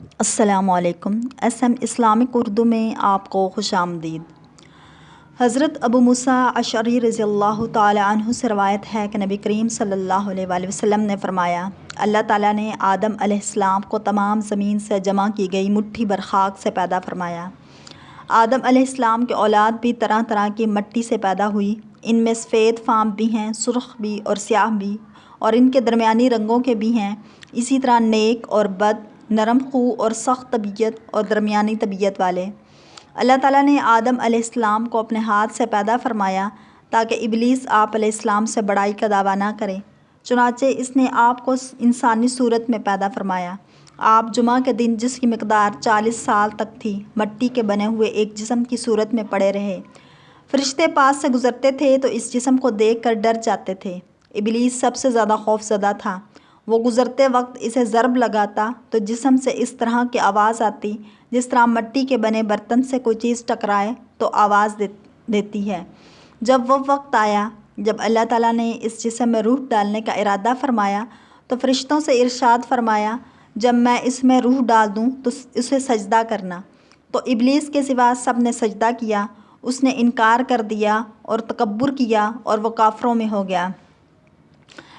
السلام علیکم۔ SM Islamic Urdu میں آپ کو خوش آمدید۔ حضرت ابو موسیٰ اشعری رضی اللہ تعالیٰ عنہ سے روایت ہے کہ نبی کریم صلی اللہ علیہ وآلہ وسلم نے فرمایا، اللہ تعالیٰ نے آدم علیہ السلام کو تمام زمین سے جمع کی گئی مٹھی بھر خاک سے پیدا فرمایا۔ آدم علیہ السلام کے اولاد بھی طرح طرح کی مٹی سے پیدا ہوئی۔ ان میں سفید فام بھی ہیں، سرخ بھی اور سیاہ بھی، اور ان کے درمیانی رنگوں کے بھی ہیں۔ اسی طرح نیک اور بد، نرم خو اور سخت طبیعت اور درمیانی طبیعت والے۔ اللہ تعالیٰ نے آدم علیہ السلام کو اپنے ہاتھ سے پیدا فرمایا تاکہ ابلیس آپ علیہ السلام سے بڑائی کا دعویٰ نہ کرے۔ چنانچہ اس نے آپ کو انسانی صورت میں پیدا فرمایا۔ آپ جمعہ کے دن، جس کی مقدار 40 سال تک تھی، مٹی کے بنے ہوئے ایک جسم کی صورت میں پڑے رہے۔ فرشتے پاس سے گزرتے تھے تو اس جسم کو دیکھ کر ڈر جاتے تھے۔ ابلیس سب سے زیادہ خوف زدہ تھا۔ وہ گزرتے وقت اسے ضرب لگاتا تو جسم سے اس طرح کی آواز آتی جس طرح مٹی کے بنے برتن سے کوئی چیز ٹکرائے تو آواز دیتی ہے۔ جب وہ وقت آیا جب اللہ تعالیٰ نے اس جسم میں روح ڈالنے کا ارادہ فرمایا تو فرشتوں سے ارشاد فرمایا، جب میں اس میں روح ڈال دوں تو اسے سجدہ کرنا۔ تو ابلیس کے سوا سب نے سجدہ کیا۔ اس نے انکار کر دیا اور تکبر کیا اور وہ کافروں میں ہو گیا۔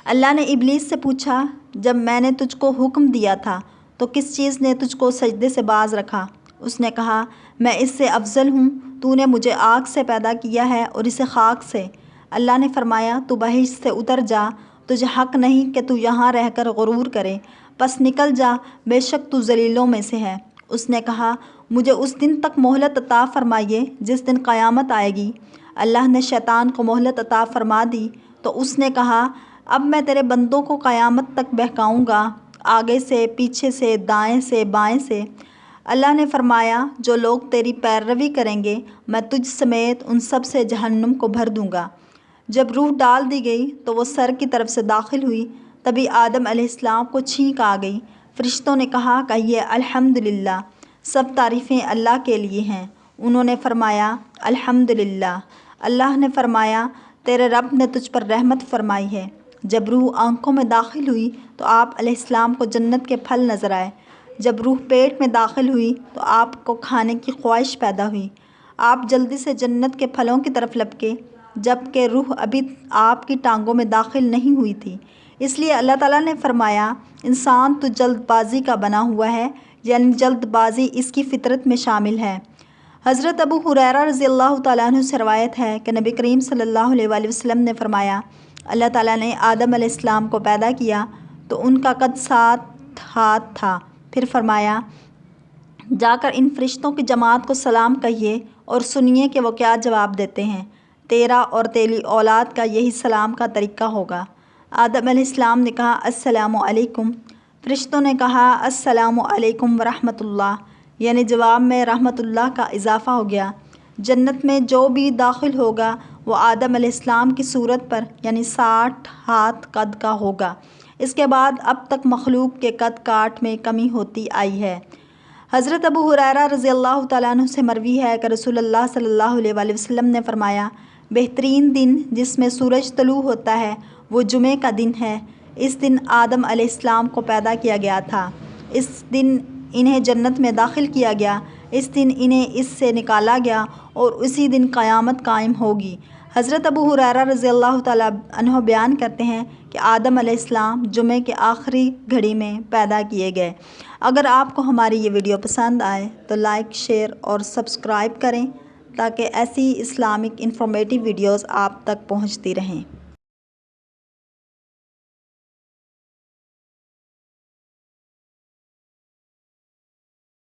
اللہ نے ابلیس سے پوچھا، جب میں نے تجھ کو حکم دیا تھا تو کس چیز نے تجھ کو سجدے سے باز رکھا؟ اس نے کہا، میں اس سے افضل ہوں، تو نے مجھے آگ سے پیدا کیا ہے اور اسے خاک سے۔ اللہ نے فرمایا، تو بہشت سے اتر جا، تجھے حق نہیں کہ تو یہاں رہ کر غرور کرے، پس نکل جا، بے شک تو ذلیلوں میں سے ہے۔ اس نے کہا، مجھے اس دن تک مہلت عطا فرمائیے جس دن قیامت آئے گی۔ اللہ نے شیطان کو مہلت عطا فرما دی تو اس نے کہا، اب میں تیرے بندوں کو قیامت تک بہکاؤں گا، آگے سے، پیچھے سے، دائیں سے، بائیں سے۔ اللہ نے فرمایا، جو لوگ تیری پیروی کریں گے میں تجھ سمیت ان سب سے جہنم کو بھر دوں گا۔ جب روح ڈال دی گئی تو وہ سر کی طرف سے داخل ہوئی، تبھی آدم علیہ السلام کو چھینک آ گئی۔ فرشتوں نے کہا، کہیے الحمدللہ، سب تعریفیں اللہ کے لیے ہیں۔ انہوں نے فرمایا، الحمدللہ۔ اللہ نے فرمایا، تیرے رب نے تجھ پر رحمت فرمائی ہے۔ جب روح آنکھوں میں داخل ہوئی تو آپ علیہ السلام کو جنت کے پھل نظر آئے۔ جب روح پیٹ میں داخل ہوئی تو آپ کو کھانے کی خواہش پیدا ہوئی۔ آپ جلدی سے جنت کے پھلوں کی طرف لپکے، جب کہ روح ابھی آپ کی ٹانگوں میں داخل نہیں ہوئی تھی۔ اس لیے اللہ تعالیٰ نے فرمایا، انسان تو جلد بازی کا بنا ہوا ہے، یعنی جلد بازی اس کی فطرت میں شامل ہے۔ حضرت ابو ہریرہ رضی اللہ تعالیٰ عنہ سے روایت ہے کہ نبی کریم صلی اللہ علیہ وآلہ وسلم نے فرمایا، اللہ تعالیٰ نے آدم علیہ السلام کو پیدا کیا تو ان کا قد 7 ہاتھ تھا۔ پھر فرمایا، جا کر ان فرشتوں کی جماعت کو سلام کہیے اور سنیے کہ وہ کیا جواب دیتے ہیں۔ تیرا اور تیری اولاد کا یہی سلام کا طریقہ ہوگا۔ آدم علیہ السلام نے کہا، السلام علیکم۔ فرشتوں نے کہا، السلام علیکم ورحمۃ اللہ، یعنی جواب میں رحمۃ اللہ کا اضافہ ہو گیا۔ جنت میں جو بھی داخل ہوگا وہ آدم علیہ السلام کی صورت پر، یعنی 60 ہاتھ قد کا ہوگا۔ اس کے بعد اب تک مخلوق کے قد کاٹ میں کمی ہوتی آئی ہے۔ حضرت ابو ہریرہ رضی اللہ تعالیٰ عنہ سے مروی ہے کہ رسول اللہ صلی اللہ علیہ وآلہ وسلم نے فرمایا، بہترین دن جس میں سورج طلوع ہوتا ہے وہ جمعے کا دن ہے۔ اس دن آدم علیہ السلام کو پیدا کیا گیا تھا۔ اس دن انہیں جنت میں داخل کیا گیا۔ اس دن انہیں اس سے نکالا گیا اور اسی دن قیامت قائم ہوگی۔ حضرت ابو ہریرہ رضی اللہ تعالیٰ عنہ بیان کرتے ہیں کہ آدم علیہ السلام جمعے کے آخری گھڑی میں پیدا کیے گئے۔ اگر آپ کو ہماری یہ ویڈیو پسند آئے تو لائک، شیئر اور سبسکرائب کریں تاکہ ایسی اسلامک انفارمیٹیو ویڈیوز آپ تک پہنچتی رہیں۔